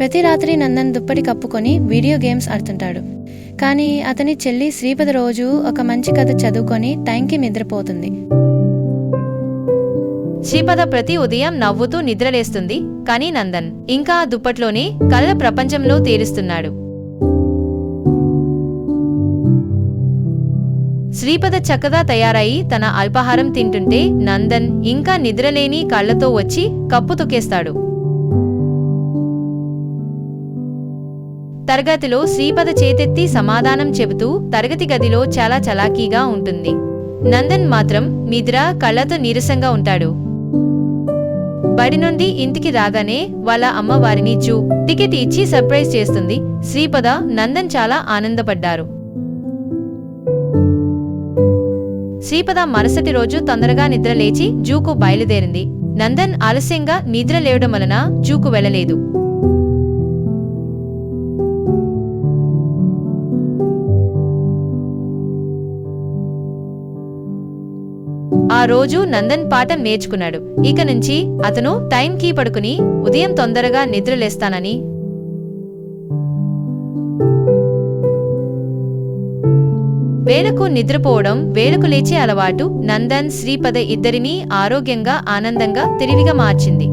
ప్రతి రాత్రి నందన్ దుప్పటి కప్పుకొని వీడియో గేమ్స్ ఆడుతుంటాడు. కానీ అతని చెల్లి శ్రీపద రోజు ఒక మంచి కథ చదువుకొని టైంకి నిద్రపోతుంది. శ్రీపద ప్రతి ఉదయం నవ్వుతూ నిద్రలేస్తుంది. కానీ నందన్ ఇంకా దుప్పట్లోనే కలల ప్రపంచంలో తేలుస్తున్నాడు. శ్రీపద చక్కగా తయారయి తన అల్పాహారం తింటుంటే నందన్ ఇంకా నిద్రలేని కళ్లతో వచ్చి కప్పు తొక్కేస్తాడు. తరగతిలో శ్రీపద చేతెత్తి సమాధానం చెబుతూ తరగతి గదిలో చాలా చలాకీగా ఉంటుంది. నందన్ మాత్రం నిద్ర కళ్లతో నీరసంగా ఉంటాడు. బడి నుండి ఇంటికి రాగానే వాళ్ళ అమ్మ వారిని టికెట్ ఇచ్చి సర్ప్రైజ్ చేస్తుంది. శ్రీపద, నందన్ చాలా ఆనందపడ్డారు. శ్రీపద మరుసటి రోజు తొందరగా నిద్ర లేచి జూకు బయలుదేరింది. నందన్ ఆలస్యంగా నిద్ర లేవడం వలన జూకు వెళ్లలేదు. ఆ రోజు నందన్ పాఠం నేర్చుకున్నాడు. ఇక నుంచి అతను టైంకి పడుకుని ఉదయం తొందరగా నిద్రలేస్తానని, వేళకు నిద్రపోవడం, వేళకు లేచే అలవాటు నందన్, శ్రీపద ఇద్దరినీ ఆరోగ్యంగా, ఆనందంగా, తెలివిగా మార్చింది.